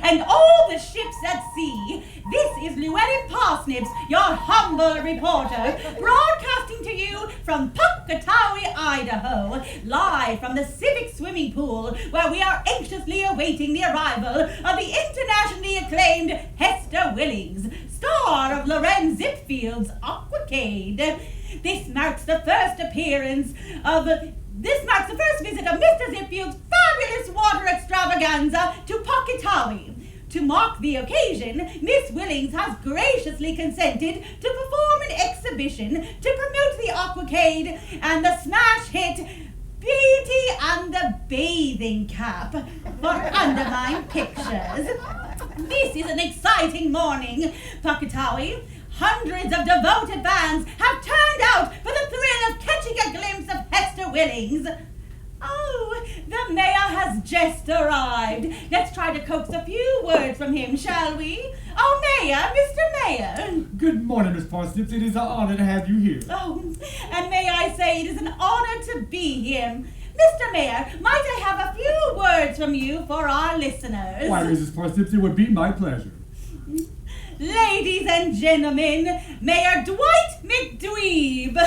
and all the ships at sea. This is Llewellyn Parsnips, your humble reporter, broadcasting to you from Pocatawi, Idaho, live from the Civic Swimming Pool, where we are anxiously awaiting the arrival of the internationally acclaimed Hester Willings, star of Loren Zipfield's Aquacade. This marks the first visit of Mr. Zipfield's fabulous water extravaganza to Pocatawi. To mark the occasion, Miss Willings has graciously consented to perform an exhibition to promote the Aquacade and the smash hit Beauty and the Bathing Cap for Undermine Pictures. This is an exciting morning, Pocatawi. Hundreds of devoted fans have turned out for the thrill of catching a glimpse of Hester Willings. Oh, the mayor has just arrived. Let's try to coax a few words from him, shall we? Oh, Mayor, Mr. Mayor. Good morning, Miss Parsnips. It is an honor to have you here. Oh, and may I say it is an honor to be here. Mr. Mayor, might I have a few words from you for our listeners? Why, Mrs. Parsnips, it would be my pleasure. Ladies and gentlemen, Mayor Dwight McDweeb.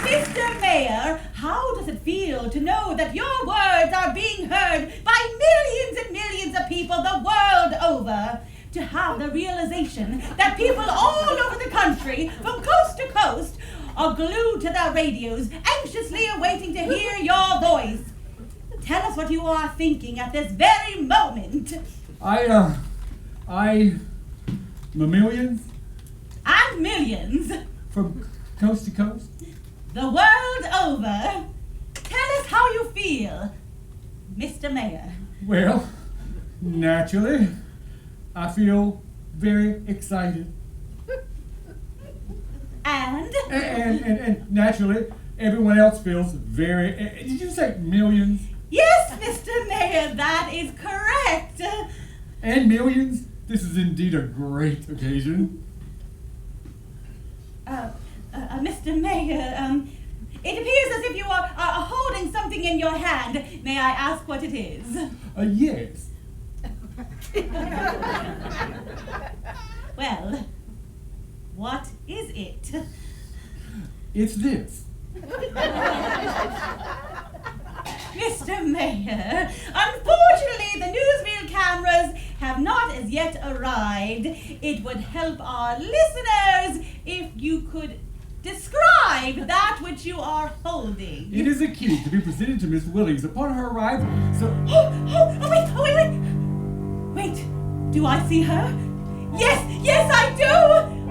Mr. Mayor, how does it feel to know that your words are being heard by millions and millions of people the world over? To have the realization that people all over the country, from coast to coast, are glued to their radios, anxiously awaiting to hear your voice. Tell us what you are thinking at this very moment. Millions? And millions. From coast to coast? The world over. Tell us how you feel, Mr. Mayor. Well, naturally, I feel very excited. And naturally, everyone else feels very... Did you say millions? Yes, Mr. Mayor, that is correct. And millions? This is indeed a great occasion. Mr. Mayor, it appears as if you are holding something in your hand. May I ask what it is? Yes. Well, what is it? It's this. Mr. Mayor, unfortunately the newsreel cameras have not as yet arrived. It would help our listeners if you could describe that which you are holding. It is a key to be presented to Miss Willings upon her arrival, so... Wait, do I see her? Yes, I do!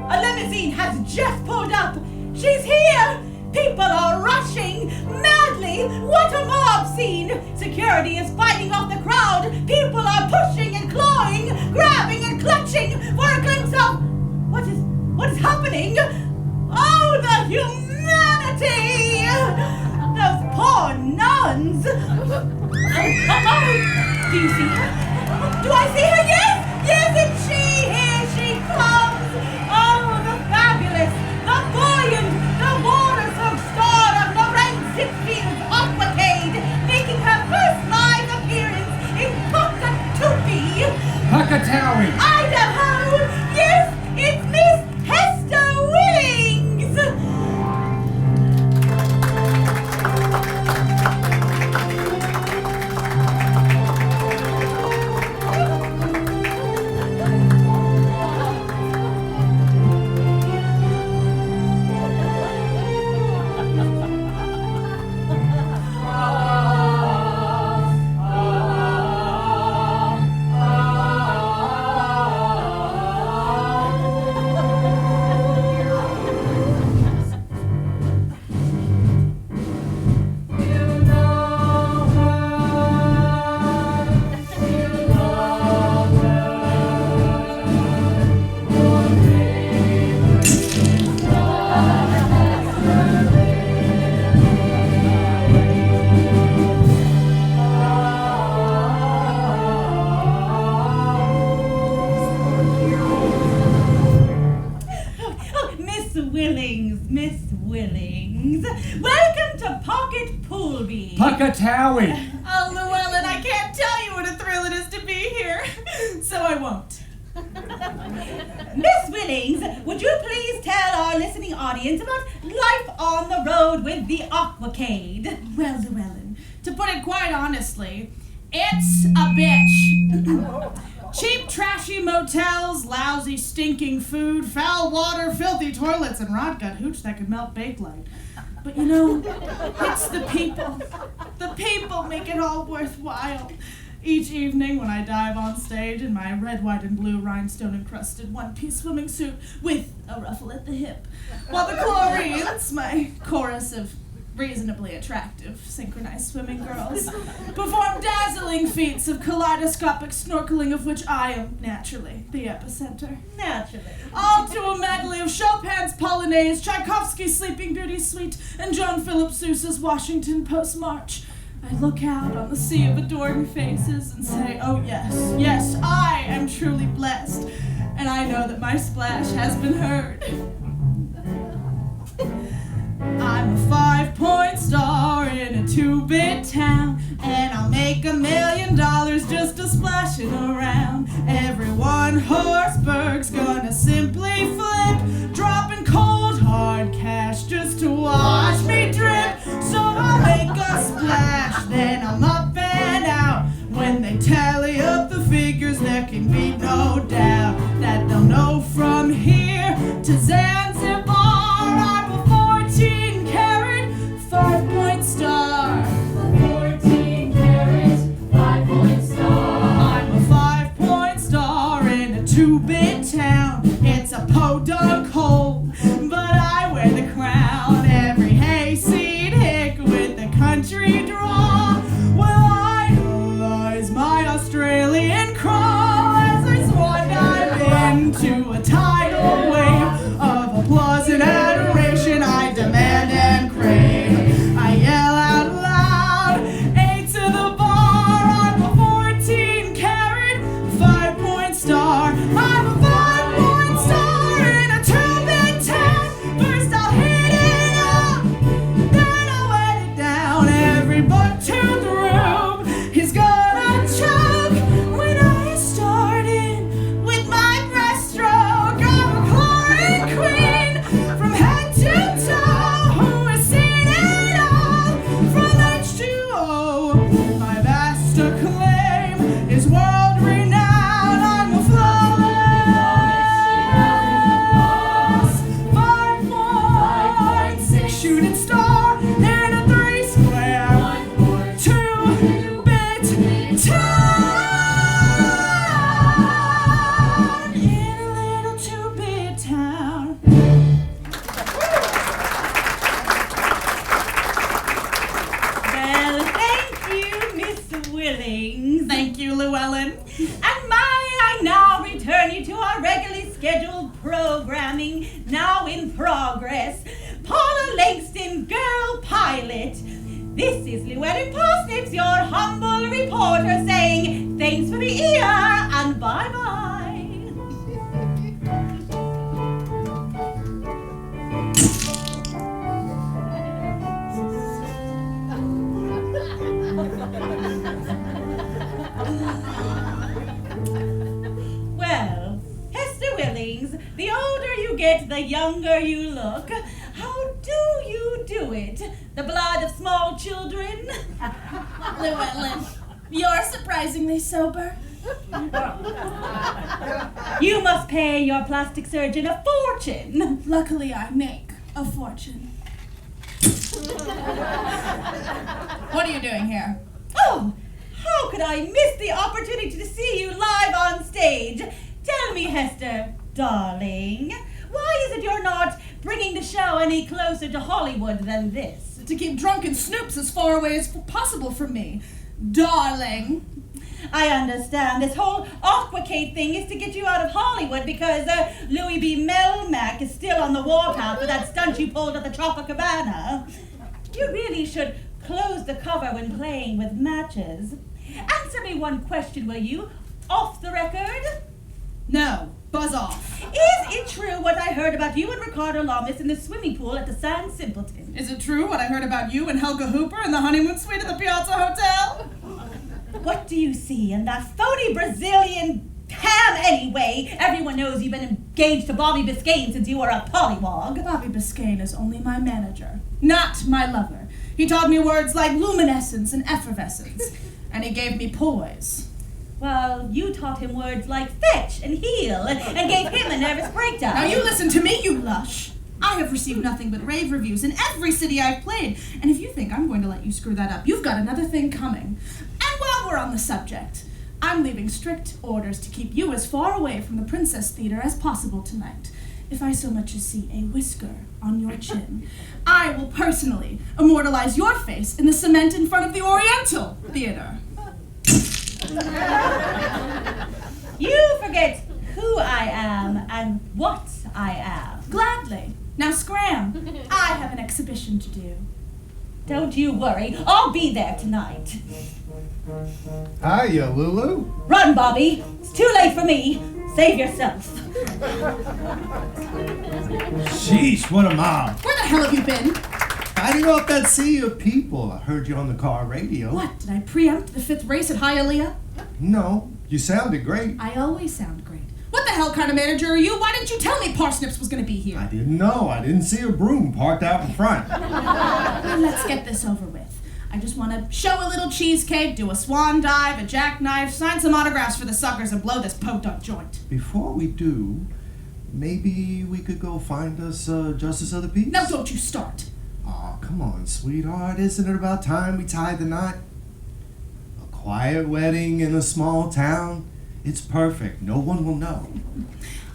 A limousine has just pulled up. She's here! People are rushing madly. What a mob scene! Security is fighting off the crowd. People are pushing and clawing, grabbing and clutching for a glimpse of... What is happening? Oh, the humanity! Those poor nuns! Oh, do you see her? Do I see her? Yes, it's she! Here she comes! Oh, the fabulous, the buoyant, the water-soaked star of Loren Zipfield's Aquacade, making her first live appearance in Pocatawi, Idaho! Yes, it's Miss Hester Willings! Miss Willings. Welcome to Pocket Poolby. Puckatawi. Oh, Llewellyn, I can't tell you what a thrill it is to be here, so I won't. Miss Willings, would you please tell our listening audience about life on the road with the Aquacade? Well, Llewellyn, to put it quite honestly, it's a bitch. Cheap, trashy motels, lousy, stinking food, foul water, filthy toilets, and rot-gut hooch that could melt Bakelite. But you know, it's the people. The people make it all worthwhile. Each evening when I dive on stage in my red, white, and blue rhinestone-encrusted one-piece swimming suit with a ruffle at the hip, while the Chlorines, my chorus of reasonably attractive synchronized swimming girls, perform dazzling feats of kaleidoscopic snorkeling of which I am, naturally, the epicenter. Naturally. All to a medley of Chopin's Polonaise, Tchaikovsky's Sleeping Beauty Suite, and John Philip Sousa's Washington Post-March. I look out on the sea of adoring faces and say, oh yes, yes, I am truly blessed, and I know that my splash has been heard. I'm a 5-point star in a 2-bit town, and I'll make $1 million just a splashing around. Every one-horseburg's gonna simply flip, dropping cold hard cash just to watch me drip. So I'll make a splash, then I'm up and out. When they tally up the figures, there can be no doubt that they'll know from here to Zanzibar I'm a 14-carat 5-point star. 14-carat 5-point star. I'm a 5-point star in a 2-bit town. It's a podunk hole, but I wear the crown. Every hayseed hick with the country draw. Well, I idolize my Australian crawl as I swan dive into a tidal wave of applause and adoration I demand and crave. I yell out loud, A to the bar. I'm a 14-carat 5-point star. I'm a 5-point star in a 2-bit town. First I'll hit it up, then I'll wet it down. Every buck-toothed rube is gonna choke when I start in with my breaststroke. I'm a chlorine queen from head to toe, who has seen it all from H2O. My vast acclaim is world renowned. I'm a flawless 5-point shooting star in a 3-square 2-bit town. In a little 2-bit town. Well, thank you, Miss Willings. Thank you, Llewellyn. And I now return you to our regularly scheduled programming, now in progress. Paula Langston, Girl Pilot. This is Llewellyn Parsnips, your humble reporter, saying thanks for the ear and bye-bye. Well, Hester Willings, the older you get, the younger you look. How do you do it? The blood of small children? Llewellyn, you're surprisingly sober. You must pay your plastic surgeon a fortune. Luckily, I make a fortune. What are you doing here? Oh, how could I miss the opportunity to see you live on stage? Tell me, Hester, darling, why is it you're not bringing the show any closer to Hollywood than this? To keep drunken Snoops as far away as possible from me, darling. I understand this whole Aquacade thing is to get you out of Hollywood because Louis B. Melmac is still on the warpath for that stunt you pulled at the Copacabana. You really should close the cover when playing with matches. Answer me one question, will you? Off the record? No, buzz off. Is it true what I heard about you and Ricardo Lamas in the swimming pool at the San Simpleton? Is it true what I heard about you and Helga Hooper in the honeymoon suite at the Piazza Hotel? What do you see in that phony Brazilian ham anyway? Everyone knows you've been engaged to Bobby Biscayne since you were a pollywog. Bobby Biscayne is only my manager, not my lover. He taught me words like luminescence and effervescence, and he gave me poise. Well, you taught him words like fetch and heel and gave him a nervous breakdown. Now you listen to me, you lush. I have received nothing but rave reviews in every city I've played, and if you think I'm going to let you screw that up, you've got another thing coming. And while we're on the subject, I'm leaving strict orders to keep you as far away from the Princess Theater as possible tonight. If I so much as see a whisker on your chin, I will personally immortalize your face in the cement in front of the Oriental Theater. You forget who I am and what I am. Gladly. Now scram. I have an exhibition to do. Don't you worry, I'll be there tonight. Hiya, Lulu. Run, Bobby. It's too late for me. Save yourself. Sheesh, what a mob. Where the hell have you been? Fighting off that sea of people. I heard you on the car radio. What, did I preempt the 5th race at Hialeah? No, you sounded great. I always sound great. What the hell kind of manager are you? Why didn't you tell me Parsnips was going to be here? I didn't know. I didn't see a broom parked out in front. Let's get this over with. I just want to show a little cheesecake, do a swan dive, a jackknife, sign some autographs for the suckers, and blow this podunk joint. Before we do, maybe we could go find us Justice of the Peace? Now don't you start. Aw, come on, sweetheart. Isn't it about time we tied the knot? A quiet wedding in a small town. It's perfect. No one will know.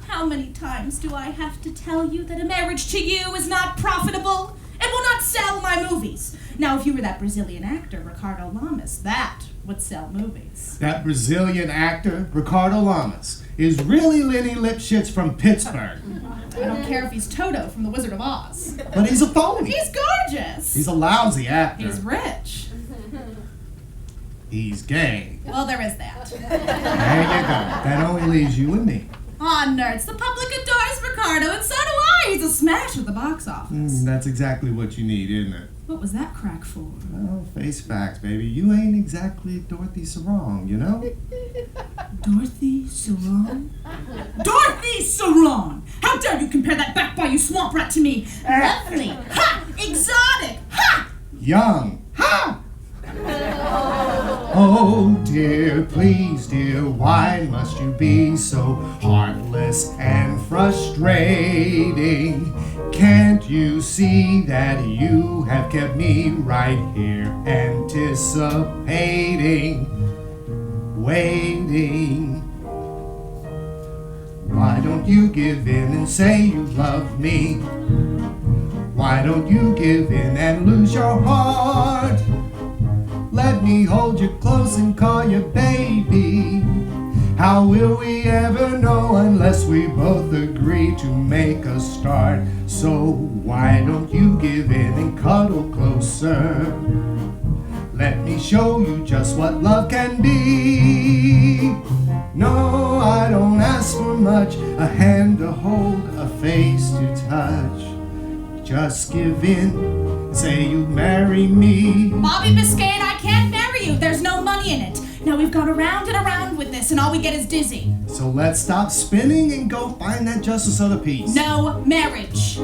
How many times do I have to tell you that a marriage to you is not profitable? It will not sell my movies. Now, if you were that Brazilian actor, Ricardo Lamas, that would sell movies. That Brazilian actor, Ricardo Lamas, is really Lenny Lipschitz from Pittsburgh. I don't care if he's Toto from The Wizard of Oz. But he's a phony. He's gorgeous. He's a lousy actor. He's rich. He's gay. Well, there is that. There you go. That only leaves you and me. Aw, nerds, the public adores Ricardo, and so do I. He's a smash at the box office. That's exactly what you need, isn't it? What was that crack for? Well, face facts, baby. You ain't exactly Dorothy Sarong, you know? Dorothy Sarong? Dorothy Sarong! How dare you compare that back by you swamp rat to me? Lovely! Ha! Exotic! Ha! Young. Ha! Oh dear, please dear, why must you be so heartless and frustrating? Can't you see that you have kept me right here anticipating, waiting? Why don't you give in and say you love me? Why don't you give in and lose your heart? Let me hold you close and call you baby. How will we ever know unless we both agree to make a start? So why don't you give in and cuddle closer? Let me show you just what love can be. No, I don't ask for much, a hand to hold, a face to touch. Just give in, say you marry me. Bobby Biscayne, I can't marry you. There's no money in it. Now we've gone around and around with this, and all we get is dizzy. So let's stop spinning and go find that Justice of the Peace. No marriage.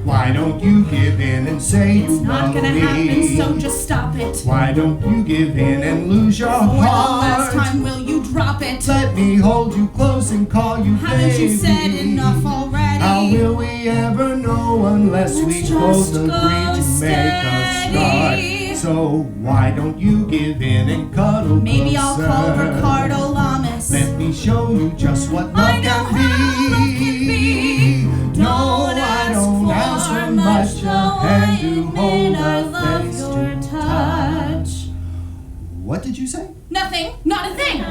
Why don't you give in and say you It's not love gonna me? happen, so just stop it. Why don't you give in and lose your For the last heart? time, will you drop it? Let me hold you close and call you Haven't baby. you said enough already? How will we ever know unless we Let's both just agree go to make a steady. start? So why don't you give in and cuddle Maybe closer? I'll call Ricardo Lamas. Let me show you just what love I know can how love can be. No, I don't ask for much, a hand to hold, I a love face your to touch. What did you say? Nothing, not a thing.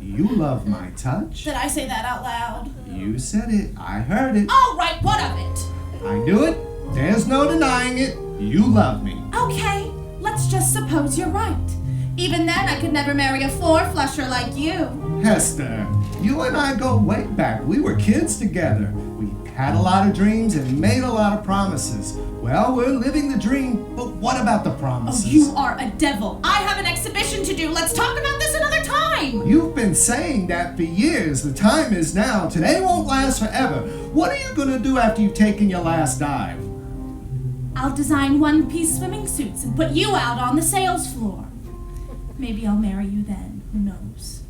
You love my touch? Did I say that out loud? You said it. I heard it. All right, what of it? I knew it. There's no denying it. You love me. Okay, let's just suppose you're right. Even then, I could never marry a four-flusher like you. Hester, you and I go way back. We were kids together. We had a lot of dreams and made a lot of promises. Well, we're living the dream, but what about the Oh, promises? you are a devil. I have an exhibition to do. Let's talk about this another time. You've been saying that for years. The time is now. Today won't last forever. What are you going to do after you've taken your last dive? I'll design one-piece swimming suits and put you out on the sales floor. Maybe I'll marry you then. Who knows?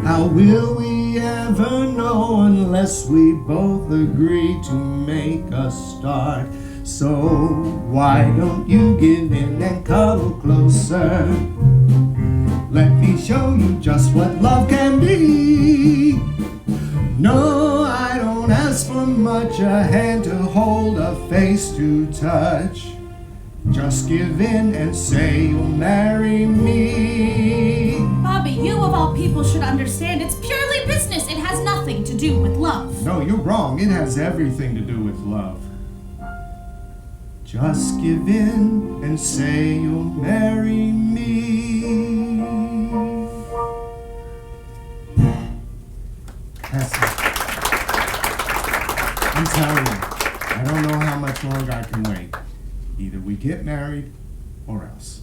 How will we ever know unless we both agree to make a start? So why don't you give in and cuddle closer? Let me show you just what love can be. No, I don't ask for much, a hand to hold, a face to touch. Just give in and say you'll marry me. Bobby, you of all people should understand it's purely business. It has nothing to do with love. No, you're wrong. It has everything to do with love. Just give in and say you'll marry me. Hester, I'm telling you, I don't know how much longer I can wait. Either we get married or else.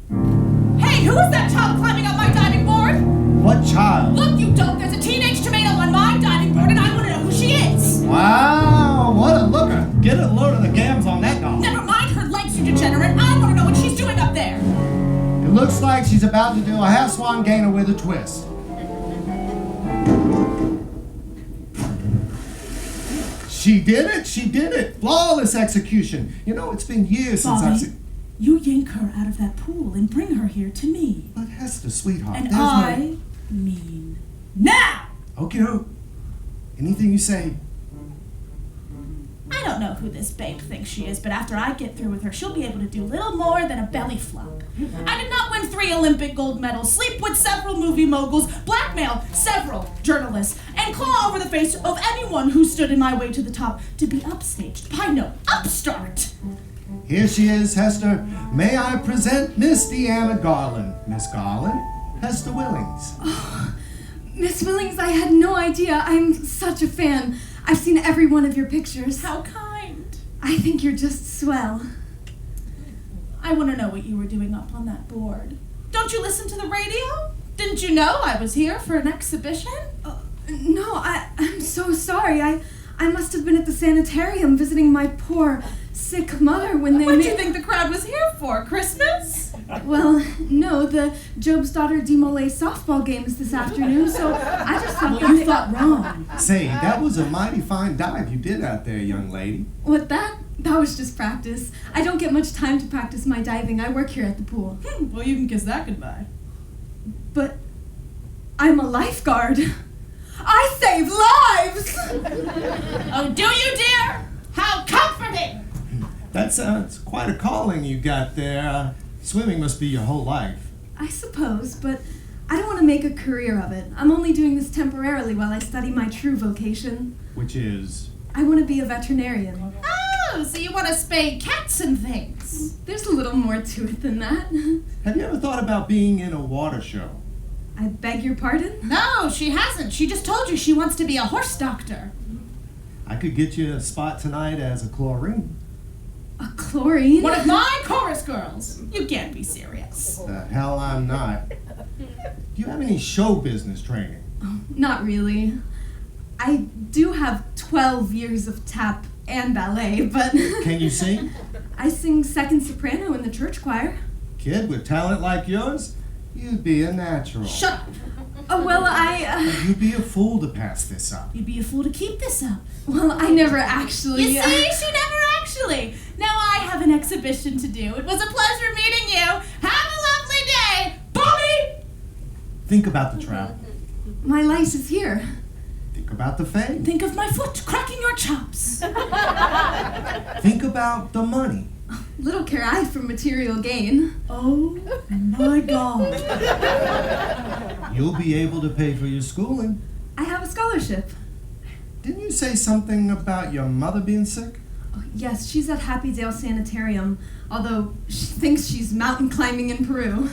Hey, who is that child climbing up my diving board? What child? Look, you dope, there's a teenage tomato on my diving board and I want to know who she is. Wow, what a looker. Get a load of the gams on that doll. Never mind her legs, you degenerate. I want to know what she's doing up there. It looks like she's about to do a half swan gainer with a twist. She did it! She did it! Flawless execution. You know, it's been years since I've Bobby, seen... you yank her out of that pool and bring her here to me. But Hester, sweetheart, And there's I mean now! no... Okay, anything you say. I don't know who this babe thinks she is, but after I get through with her, she'll be able to do little more than a belly flop. I did not win 3 Olympic gold medals, sleep with several movie moguls, blackmail several journalists, and claw over the face of anyone who stood in my way to the top to be upstaged by no upstart. Here she is, Hester. May I present Miss Deanna Garland. Miss Garland, Hester Willings. Miss Willings, I had no idea. I'm such a fan. I've seen every one of your pictures. How kind. I think you're just swell. I want to know what you were doing up on that board. Don't you listen to the radio? Didn't you know I was here for an exhibition? No, I'm so sorry. I must have been at the sanitarium visiting my poor, sick mother when they What did you think the crowd was here for? Christmas? Well, no, the Job's Daughter Demolay softball game is this afternoon, so I just thought Well, you thought wrong. Say, that was a mighty fine dive you did out there, young lady. What, that? That was just practice. I don't get much time to practice my diving. I work here at the pool. Well, you can kiss that goodbye. But I'm a lifeguard. I save lives! Oh, do you, dear? How comforting! That sounds quite a calling you got there. Swimming must be your whole life. I suppose, but I don't want to make a career of it. I'm only doing this temporarily while I study my true vocation. Which is... I want to be a veterinarian. Oh, so you want to spay cats and things? There's a little more to it than that. Have you ever thought about being in a water show? I beg your pardon? No, she hasn't. She just told you she wants to be a horse doctor. I could get you a spot tonight as a chlorine. A chlorine? One of my chorus girls. You can't be serious. The hell I'm not. Do you have any show business training? Not really. I do have 12 years of tap and ballet, but... Can you sing? I sing second soprano in the church choir. Kid, with talent like yours, you'd be a natural. Shut up. Oh, well, You'd be a fool to pass this up. You'd be a fool to keep this up. Well, I never actually... You see, she never actually. Now I have an exhibition to do. It was a pleasure meeting you. Have a lovely day. Bobby! Think about the travel. My life is here. Think about the fame. Think of my foot cracking your chops. Think about the money. Little care I for material gain. Oh my God. You'll be able to pay for your schooling. I have a scholarship. Didn't you say something about your mother being sick? Oh, yes, she's at Happydale Sanitarium, although she thinks she's mountain climbing in Peru.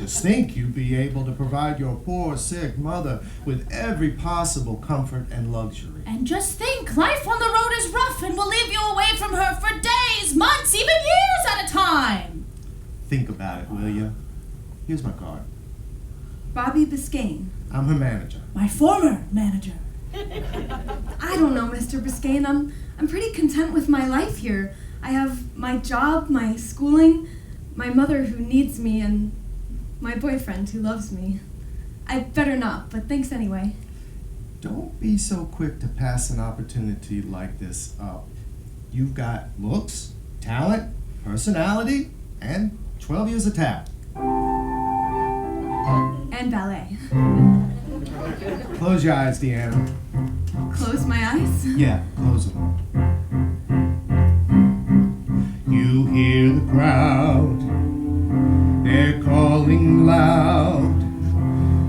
Just think you'd be able to provide your poor, sick mother with every possible comfort and luxury. And just think, life on the road is rough and will leave you away from her for days, months, even years at a time. Think about it, will you? Here's my card. Bobby Biscayne. I'm her manager. My former manager. I don't know, Mr. Biscayne. I'm pretty content with my life here. I have my job, my schooling, my mother who needs me, and my boyfriend who loves me. I'd better not, but thanks anyway. Don't be so quick to pass an opportunity like this up. You've got looks, talent, personality, and 12 years of tap. And ballet. Close your eyes, Deanna. Close my eyes? Yeah, close them. You hear the crowd, they're calling loud.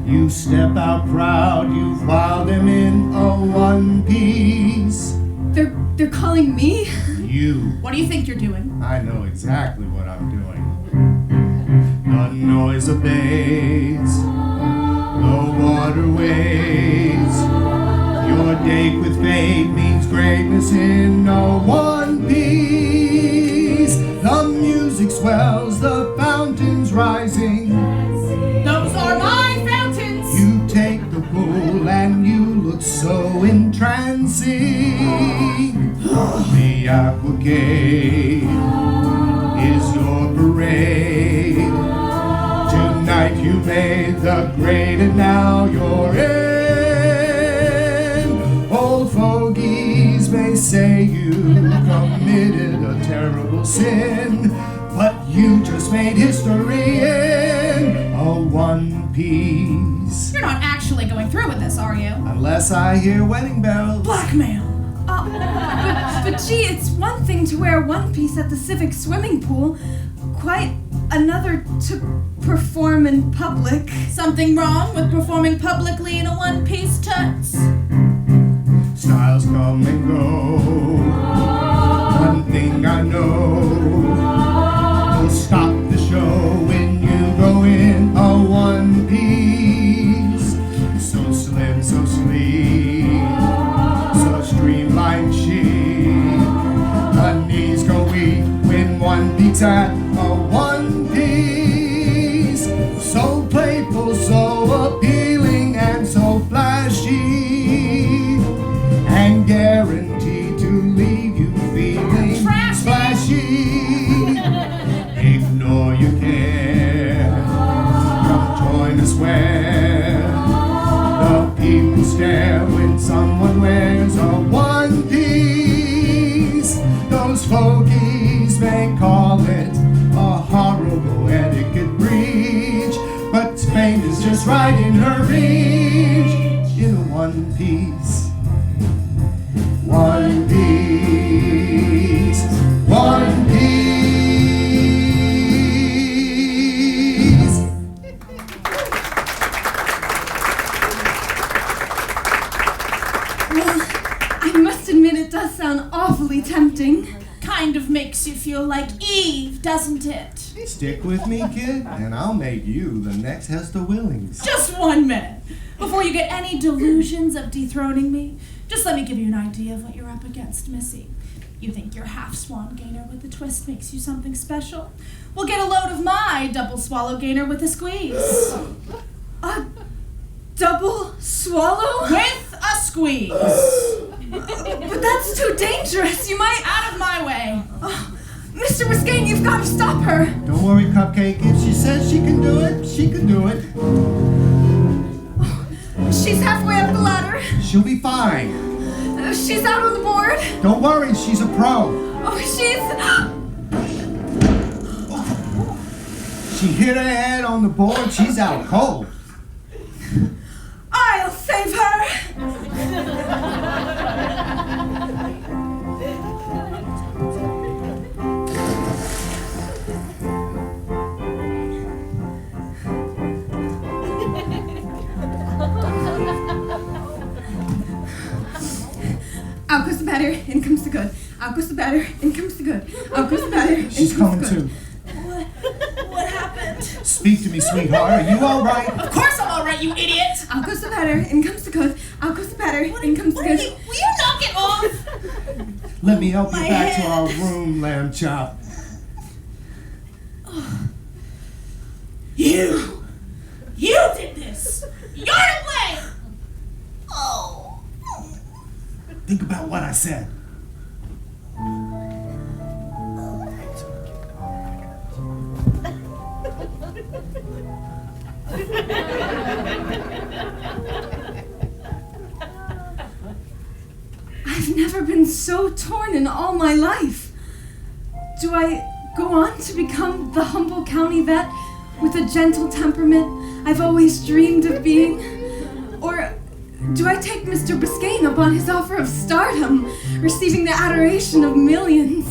You step out proud, you file them in a one piece. They're calling me? You. What do you think you're doing? I know exactly what I'm doing. The noise obeys, the waterways. Your date with fate means greatness in a one piece. The music swells, the fountains rising. Those are my fountains! You take the pool and you look so entrancing. The Aqua Cave is your parade. Tonight you made the grade and now you're in. Old fogies may say you committed a terrible sin, but you just made history in a one piece. You're not actually going through with this, are you? Unless I hear wedding bells. Blackmail! But gee, it's one thing to wear one piece at the civic swimming pool, quite another to perform in public. Something wrong with performing publicly in a one-piece tux? Styles come and go. One thing I know, will stop the show when you go in a one piece. So slim, so sleek, so streamlined chic. The knees go weak when one peeks at a one piece. So playful, so appealing, and so flashy, and guaranteed to leave you feeling splashy. Ignore your care, come join us where the people stare when someone wears a one piece. Those fogies may call it a horrible etiquette breach, but Spain is just right in her reach. In a one piece. One piece, one piece. Well, I must admit it does sound awfully tempting. Kind of makes you feel like Eve, doesn't it? Stick with me, kid, and I'll make you the next Hester Willings. Just 1 minute. Before you get any delusions of dethroning me, just let me give you an idea of what you're up against, Missy. You think your half-swan gainer with a twist makes you something special? Well, get a load of my double swallow gainer with a squeeze. A double swallow? With a squeeze. But that's too dangerous. You might... Out of my way. Oh, Mr. Biscayne, you've got to stop her. Don't worry, Cupcake. If she says she can do it, she can do it. She's halfway up the ladder. She'll be fine. She's out on the board. Don't worry, she's a pro. Oh, she's... She hit her head on the board, she's out cold. I'll save her. Out goes the batter, in comes the good. Out goes the batter, in comes the good. Out goes the batter, in She's comes coming the good. too. What happened? Speak to me, sweetheart. Are you all right? Of course I'm all right, you idiot. Out goes the batter, in comes the cook. Out goes the batter, in comes the cook. Will you knock it off? Let me help you My back to head. our room, lamb chop. You did this. You're to blame. Oh. Think about what I said. I've never been so torn in all my life. Do I go on to become the humble county vet with a gentle temperament I've always dreamed of being? Or do I take Mr. Biscayne up on his offer of stardom, receiving the adoration of millions?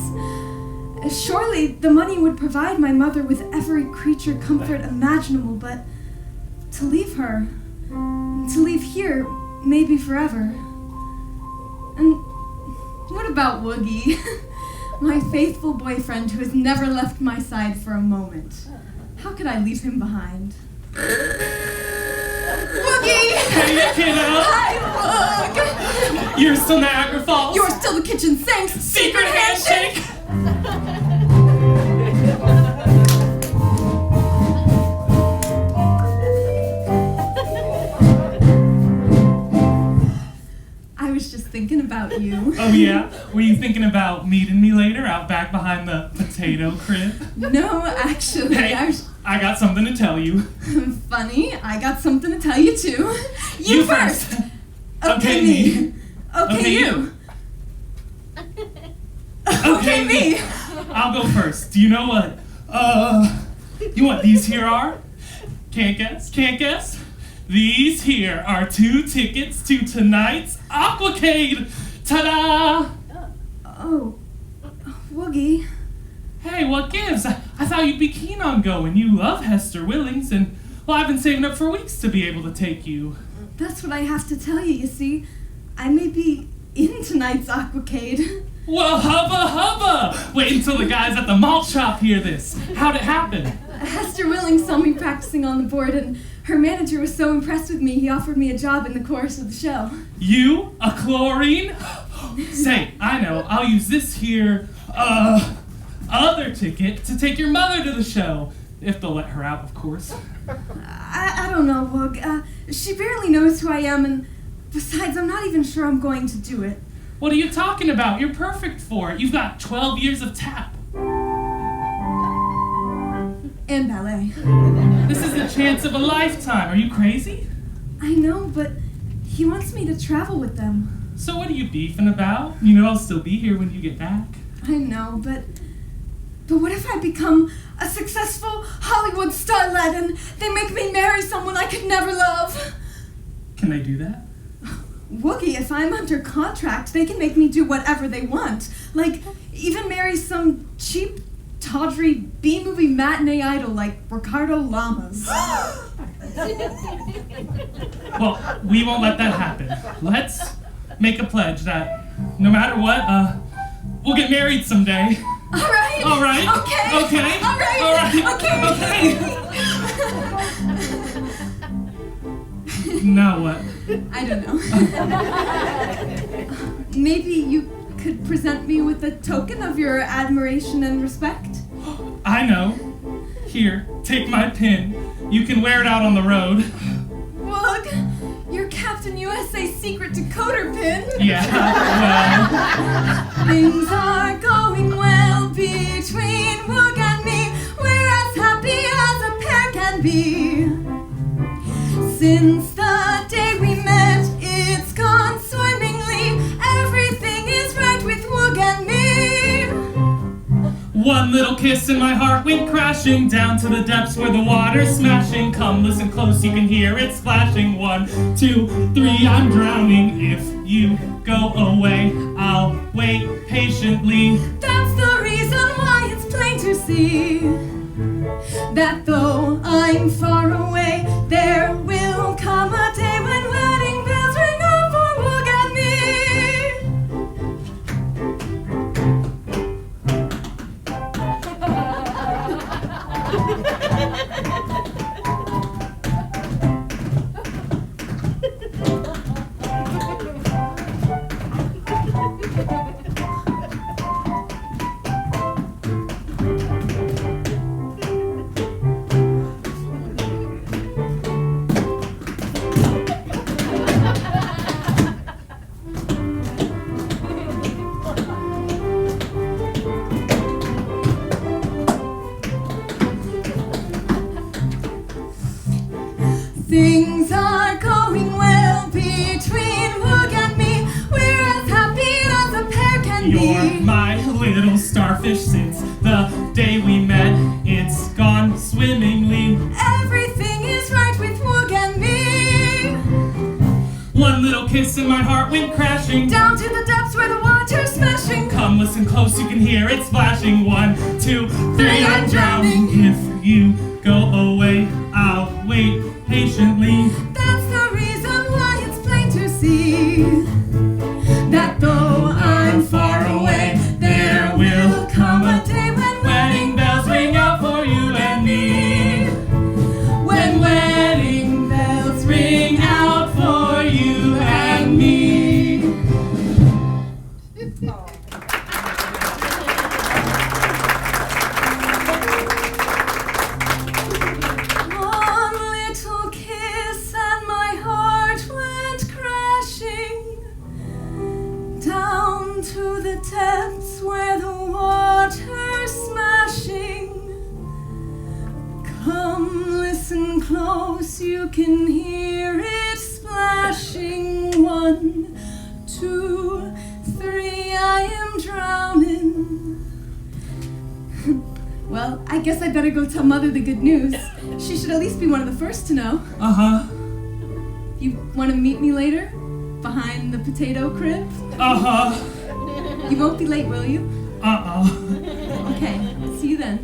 Surely the money would provide my mother with every creature comfort imaginable, but to leave her, to leave here, maybe forever. And what about Woogie? My faithful boyfriend who has never left my side for a moment. How could I leave him behind? Woogie! Hey, kiddo. Hi, Woog! You're still Niagara Falls. You're still the kitchen sink! secret handshake. I was just thinking about you. Oh yeah? Were you thinking about meeting me later out back behind the potato crib? No, actually, Hey, I was I got something to tell you. funny. I got something to tell you too. You first. Okay, me. Okay, you. Okay, me. I'll go first. Do you know what? You know what these here are? Can't guess? Can't guess? These here are 2 tickets to tonight's Aquacade. Ta-da! Oh, Woogie. Hey, what gives? I thought you'd be keen on going. You love Hester Willings, and well, I've been saving up for weeks to be able to take you. That's what I have to tell you, you see. I may be in tonight's Aquacade. Well, hubba! Wait until the guys at the malt shop hear this. How'd it happen? Hester Willings saw me practicing on the board, and her manager was so impressed with me, he offered me a job in the chorus of the show. You? A chlorine? Say, I know, I'll use this here, other ticket to take your mother to the show. If they'll let her out, of course. I don't know, Woog. She barely knows who I am, and besides, I'm not even sure I'm going to do it. What are you talking about? You're perfect for it. You've got 12 years of tap. And ballet. This is the chance of a lifetime. Are you crazy? I know, but he wants me to travel with them. So what are you beefing about? You know I'll still be here when you get back. I know, but what if I become a successful Hollywood starlet and they make me marry someone I could never love? Can they do that? Woogie, if I'm under contract, they can make me do whatever they want. Like, even marry some cheap, tawdry B-movie matinee idol like Ricardo Lamas. Well, we won't let that happen. Let's make a pledge that no matter what, we'll get married someday. All right. All right. Okay. Okay. All right. All right. Okay. Now what? I don't know. Maybe you could present me with a token of your admiration and respect? I know. Here, take my pin. You can wear it out on the road. Woog, your Captain USA secret decoder pin. Yeah, Things are going well between Woog and me. We're as happy as a pair can be. Since the day we met, it's gone swimmingly. Everything is right with Woog and me. One little kiss and my heart went crashing down to the depths where the water's smashing. Come listen close, you can hear it splashing. 1, 2, 3, I'm drowning. If you go away, I'll wait patiently. That's the reason why it's plain to see that though I'm far away, there will come a day when wedding bells ring out for Woog and me. between Woog and me. We're as happy as a pair can be. You're my little starfish since the day we met. It's gone swimmingly. Everything is right with Woog and me. One little kiss and my heart went crashing Down to the depths where the water's smashing. Come listen close, you can hear it splashing. 1, 2, 3, I'm drowning. If you go away, I'll wait patiently. That's the reason why it's plain to see that though I'm far away, there will come a day when Wedding bells ring out for you and me. when Wedding bells ring out for you and me. one little kiss and my heart went crashing down to the depths where the water's smashing. Come listen close, you can hear it splashing. 1, 2, 3, I am drowning. Well, I guess I better go tell Mother the good news. She should at least be one of the first to know. Uh-huh. You want to meet me later? Behind the potato crib? Uh-huh. You won't be late, will you? Uh-uh. Okay, see you then.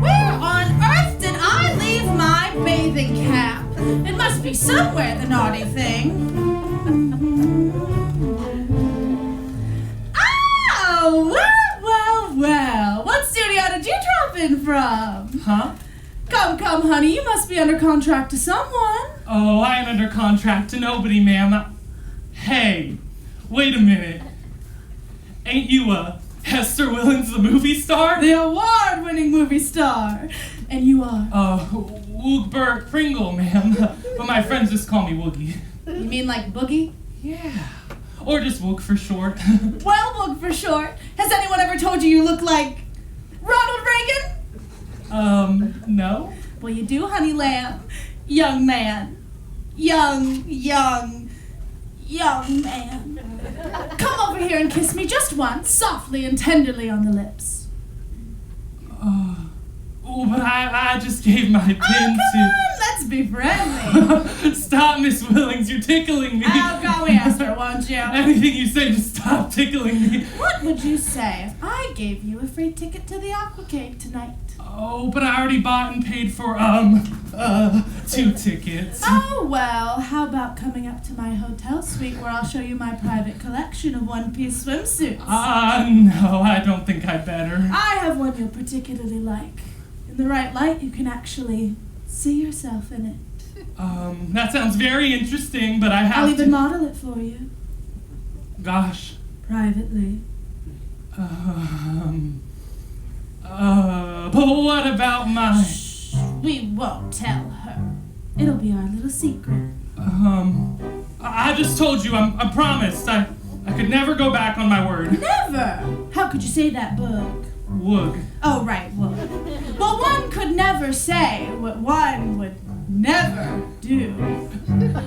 Where on earth did I leave my bathing cap? It must be somewhere, the naughty thing. Oh, well. What studio did you drop in from? Huh? Come, honey, you must be under contract to someone. Oh, I am under contract to nobody, ma'am. Hey, wait a minute. Ain't you, Hester Willens, the movie star? The award-winning movie star. And you are? Woogbert Pringle, ma'am. But my friends just call me Woogie. You mean like Boogie? Yeah. Or just Woog for short. Well, Woog for short. Has anyone ever told you look like Ronald Reagan? No. Well, you do, honey lamb. Young man. Young man. Come over here and kiss me just once, softly and tenderly on the lips. Oh, but I just gave my pin Come on, let's be friendly. to... Stop, Miss Willings, you're tickling me. Oh, go Esther, won't you? Anything you say, just stop tickling me. What would you say if I gave you a free ticket to the Aquacade tonight? Oh, but I already bought and paid for, 2 tickets. Oh, well, how about coming up to my hotel suite where I'll show you my private collection of One-Piece swimsuits? No, I don't think I'd better. I have one you'll particularly like. In the right light, you can actually see yourself in it. That sounds very interesting, but I have I'll to... even model it for you, Gosh. privately. But what about my... Shh, we won't tell her. It'll be our little secret. I just told you, I promised. I could never go back on my word. Never! How could you say that, Boog? Woog. Oh, right, Woog. Well, one could never say what one would never do. Never,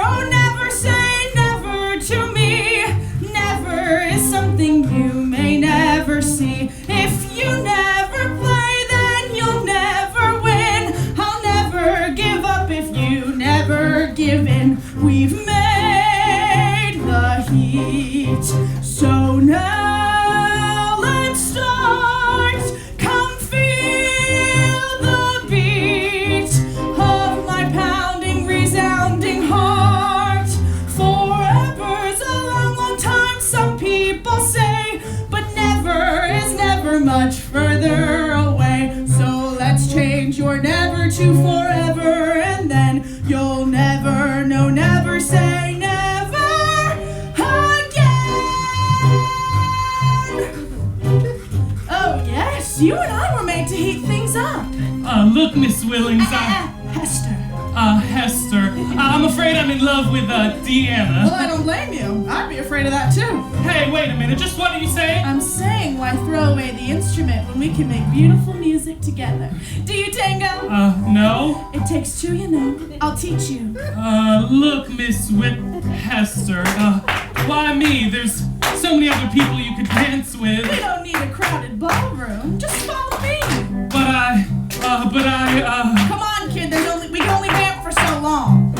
oh, never say never to me. Never is something you may never see. If you never play, then you'll never win. I'll never give up if you never give in. We've made the heat, so now let's start. Come feel the beat of my pounding, resounding heart. Forever's a long, long time, some people say, but never is never much further away. So let's change your never to forever, and then you'll never, no, never say never again. Oh yes, you and I were made to heat things up. Look, Miss Willings, Hester. Hester, I'm afraid I'm in love with, Well, Deanna. I don't blame you. I'd be afraid afraid of that too. Hey, wait a minute, just what are you saying? I'm saying why throw away the instrument when we can make beautiful music together. Do you tango? No. It takes two, you know. I'll teach you. Look, Miss Hester, why me? There's so many other people you could dance with. We don't need a crowded ballroom. Just follow me. But I. Come on, kid. We can only vamp for so long.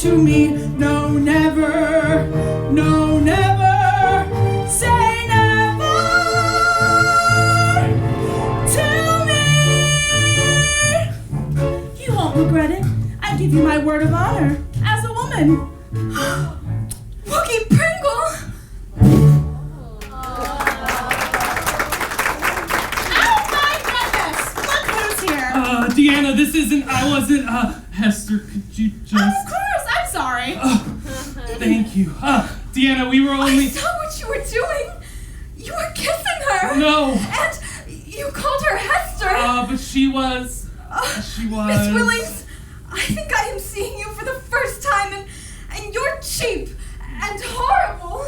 To me, no, never, no, never, say never to me. You won't regret it. I give you my word of honor as a woman. Wookie Pringle! Oh my goodness! Look who's here. Deanna, this isn't, I wasn't, Hester, could you just... Of course, I'm sorry. Thank you. Deanna, we were only... I saw what you were doing. You were kissing her. No. And you called her Hester. But she was... Miss Willings, I think I am seeing you for the first time, and you're cheap and horrible.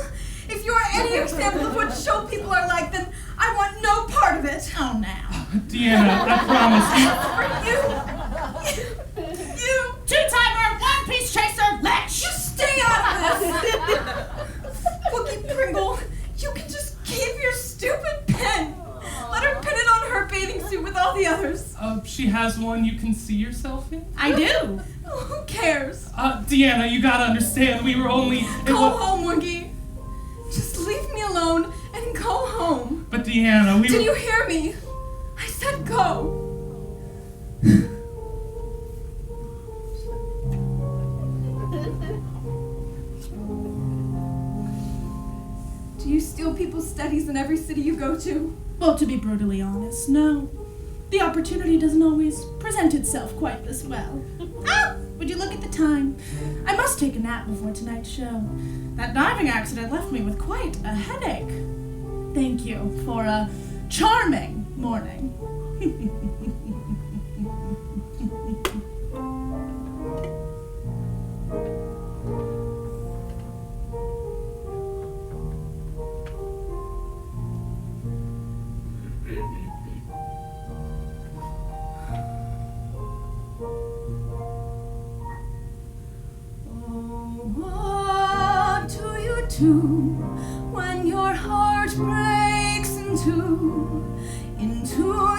If you're any example of what show people are like, then I want no part of it. Oh, now. Deanna, I promise you... For you, Two-timer, one-piece chaser, let's. you stay out of this. Wookie Pringle, you can just keep your stupid pen. Let her pin it on her bathing suit with all the others. She has one you can see yourself in? I do. Oh, who cares? Deanna, you gotta understand, we were only... Go home, Wookie. Just leave me alone and go home. But Deanna, we Did were... you hear me? I said go. Do you steal people's studies in every city you go to? Well, to be brutally honest, no. The opportunity doesn't always present itself quite this well. Ah! Would you look at the time? I must take a nap before tonight's show. That diving accident left me with quite a headache. Thank you for a charming morning. When your heart breaks into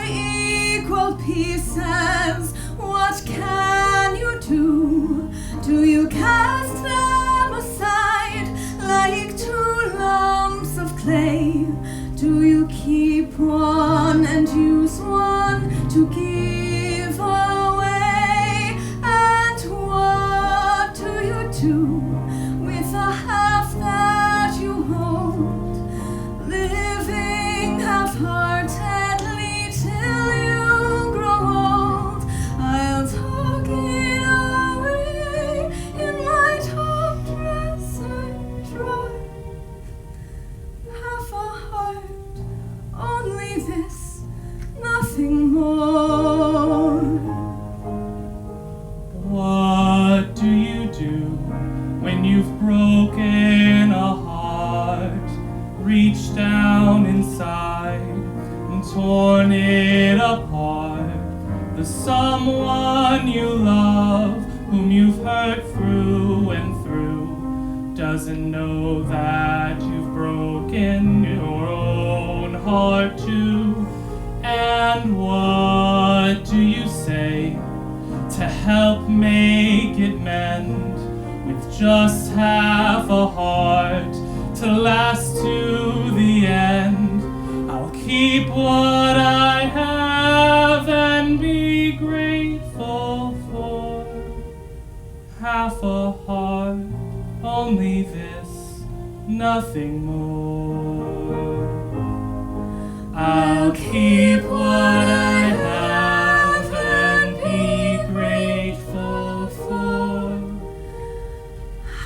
equal pieces, what can you do? Do you cast them aside like two lumps of clay? Do you keep one and use one to give away? And what do you do with a half that you hold, living half-heartedly till you grow old? I'll tuck it away in my top dress and dry. Half a heart, only this, nothing more. What do you do when you've broken a heart? Reach down inside and torn it apart. The someone you love, whom you've hurt through and through, doesn't know that you've broken your own heart. heart too. And what do you say to help make it mend with just half a heart to last to the end? I'll keep what I have and be grateful for half a heart, only this, nothing more. I'll keep what I have and be grateful for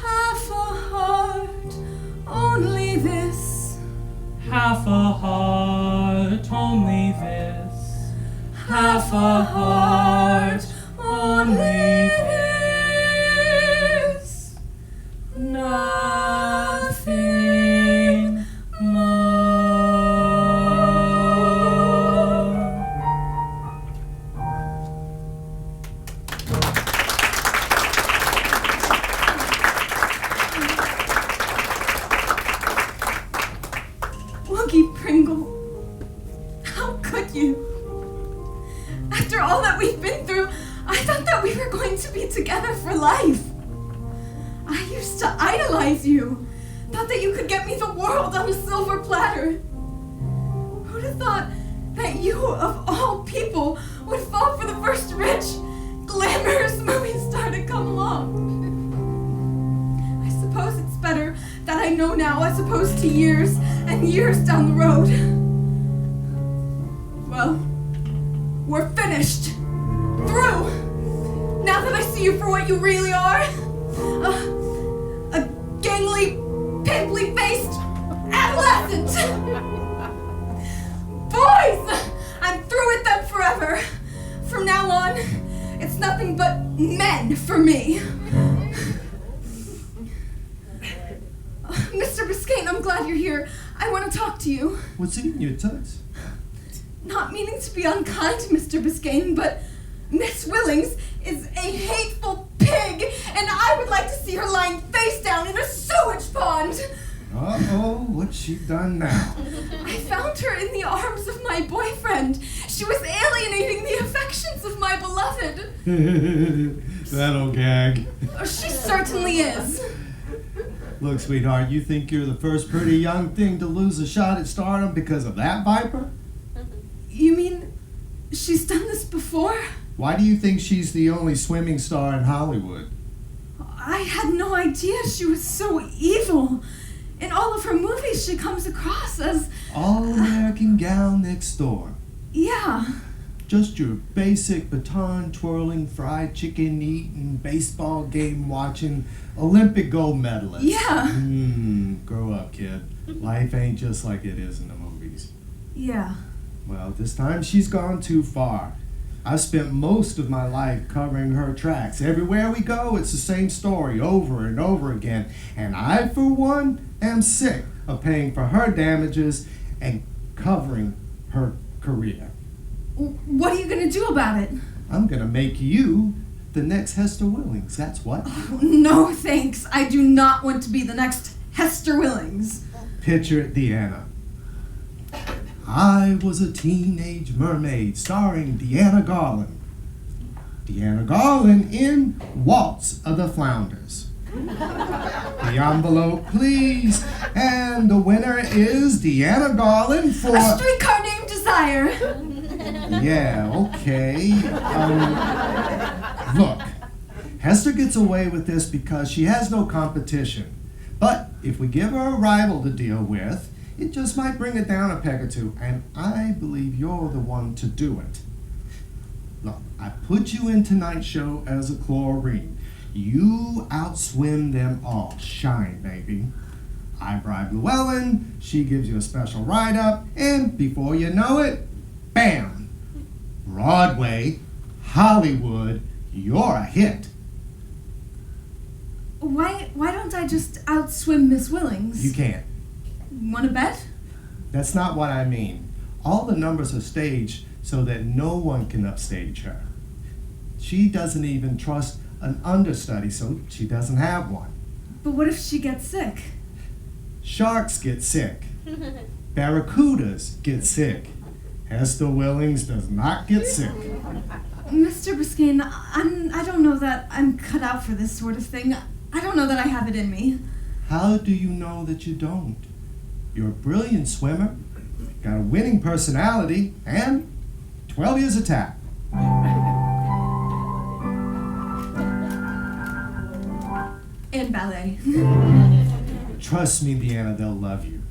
Half a heart, only this. half a heart, only this. Half a heart, only this. Nothing more. Woogie Pringle, how could you? After all that we've been through, I thought that we were going to be together for life. I used to idolize you. Thought that you could get me the world on a silver platter. Who'd have thought that you, of all people, would fall for the first rich, glamorous movie star to come along? I suppose it's better that I know now as opposed to years and years down the road. Well, we're finished. Through. Now that I see you for what you really are. A gangly, pimply-faced adolescent. Boys! I'm through with them forever. From now on, it's nothing but men for me. Mr. Biscayne, I'm glad you're here. I want to talk to you. What's in your tux? Not meaning to be unkind, Mr. Biscayne, but Miss Willings is a hateful pig, and I would like to see her lying face down in a sewage pond. Uh-oh, what's she done now? I found her in the arms of my boyfriend. She was alienating the affections of my beloved. That'll gag. She certainly is. Look, sweetheart, you think you're the first pretty young thing to lose a shot at stardom because of that viper? You mean she's done this before? Why do you think she's the only swimming star in Hollywood? I had no idea she was so evil. In all of her movies, she comes across as... All-American gal next door. Yeah. Just your basic baton twirling, fried chicken eating, baseball game watching, Olympic gold medalist. Yeah. Grow up, kid. Life ain't just like it is in the movies. Yeah. Well, this time she's gone too far. I've spent most of my life covering her tracks. Everywhere we go, it's the same story over and over again. And I, for one, am sick of paying for her damages and covering her career. What are you going to do about it? I'm gonna make you the next Hester Willings, that's what. Oh, no, thanks. I do not want to be the next Hester Willings. Picture it, Deanna. I was a teenage mermaid starring Deanna Garland. Deanna Garland in Waltz of the Flounders. The envelope, please. And the winner is Deanna Garland for... A Streetcar Named Desire. Yeah, okay. Look, Hester gets away with this because she has no competition. But if we give her a rival to deal with, it just might bring it down a peg or two, and I believe you're the one to do it. Look, I put you in tonight's show as a chlorine. You outswim them all. Shine, baby. I bribe Llewellyn, she gives you a special write-up, and before you know it, bam! Broadway, Hollywood, you're a hit. Why don't I just outswim Miss Willings? You can't. Want to bet? That's not what I mean. All the numbers are staged so that no one can upstage her. She doesn't even trust an understudy, so she doesn't have one. But what if she gets sick? Sharks get sick. Barracudas get sick. Hester Willings does not get sick. Mr. Biscayne, I don't know that I'm cut out for this sort of thing. I don't know that I have it in me. How do you know that you don't? You're a brilliant swimmer, got a winning personality, and 12 years of tap. And ballet. Trust me, Deanna, they'll love you.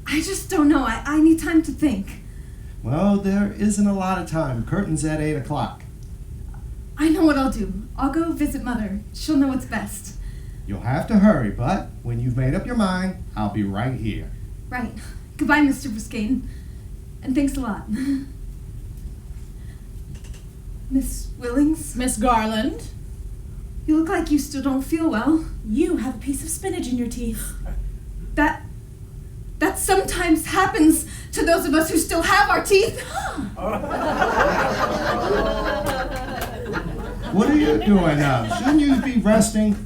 I just don't know. I need time to think. Well, there isn't a lot of time. Curtain's at 8 o'clock. I know what I'll do. I'll go visit Mother. She'll know what's best. You'll have to hurry, but when you've made up your mind, I'll be right here. Right. Goodbye, Mr. Biscayne. And thanks a lot. Miss Willings? Miss Garland? You look like you still don't feel well. You have a piece of spinach in your teeth. That sometimes happens to those of us who still have our teeth. What are you doing now? Shouldn't you be resting?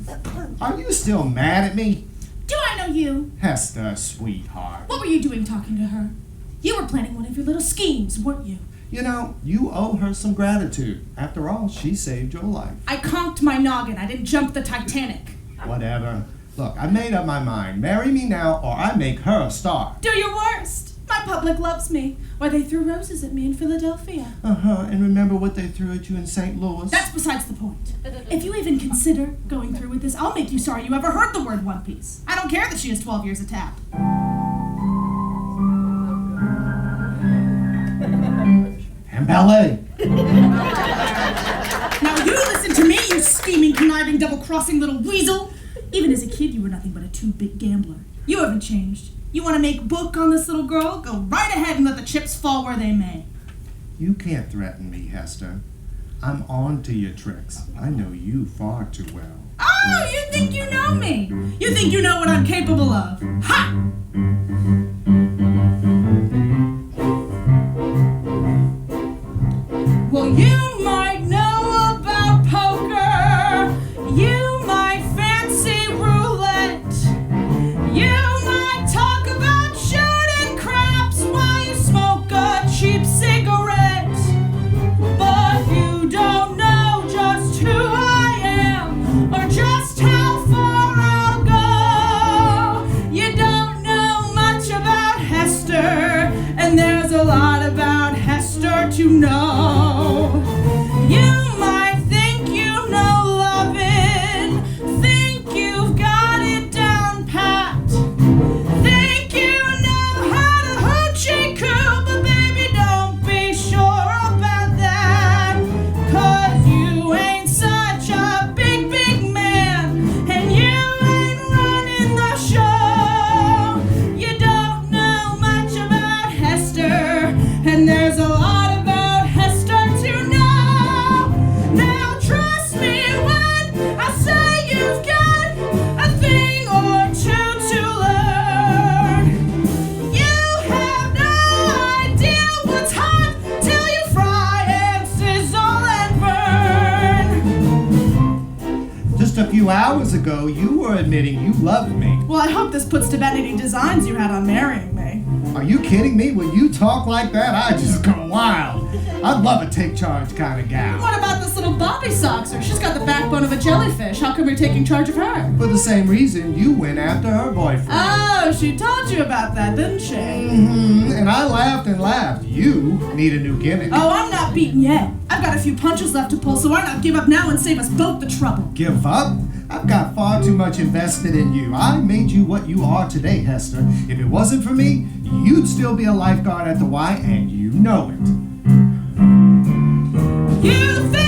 Are you still mad at me? Do I know you? Hester, sweetheart. What were you doing talking to her? You were planning one of your little schemes, weren't you? You know, you owe her some gratitude. After all, she saved your life. I conked my noggin. I didn't jump the Titanic. Whatever. Look, I made up my mind. Marry me now or I make her a star. Do your worst. My public loves me. Why, they threw roses at me in Philadelphia. And remember what they threw at you in St. Louis? That's besides the point. If you even consider going through with this, I'll make you sorry you ever heard the word Onepiece. I don't care that she has 12 years of tap. And ballet. Now you listen to me, you scheming, conniving, double-crossing little weasel. Even as a kid, you were nothing but a two-bit gambler. You haven't changed. You want to make book on this little girl? Go right ahead and let the chips fall where they may. You can't threaten me, Hester. I'm on to your tricks. I know you far too well. Oh, you think you know me? You think you know what I'm capable of? Ha! Well, you might know about poker. You might fancy roulette. You might talk about shooting craps while you smoke a cheap cigarette. But you don't know just who I am or just how far I'll go. You don't know much about Hester, and there's a lot about Hester to know. You might think you know loving, think you've got it down pat, think you know how to hoochie coo, but baby, don't be sure about that, 'cause you ain't such a big, big man, and you ain't running the show. You don't know much about Hester, and there's a lot about Hester to know. Now trust me when I say you've got a thing or two to learn. You have no idea what's hot till you fry and sizzle and burn. Just a few hours ago, you were admitting you loved me. Well, I hope this puts to bed any designs you had on marrying me. Are you kidding me? When you talk like that, I just go wild. I'd love a take charge kind of gal. What about this little Bobby Soxer? She's got the backbone of a jellyfish. How come you're taking charge of her? For the same reason you went after her boyfriend. Oh, she told you about that, didn't she? And I laughed and laughed. You need a new gimmick. Oh, I'm not beaten yet. I've got a few punches left to pull, so why not give up now and save us both the trouble? Give up? I've got far too much invested in you. I made you what you are today, Hester. If it wasn't for me, you'd still be a lifeguard at the Y, and you know it. You think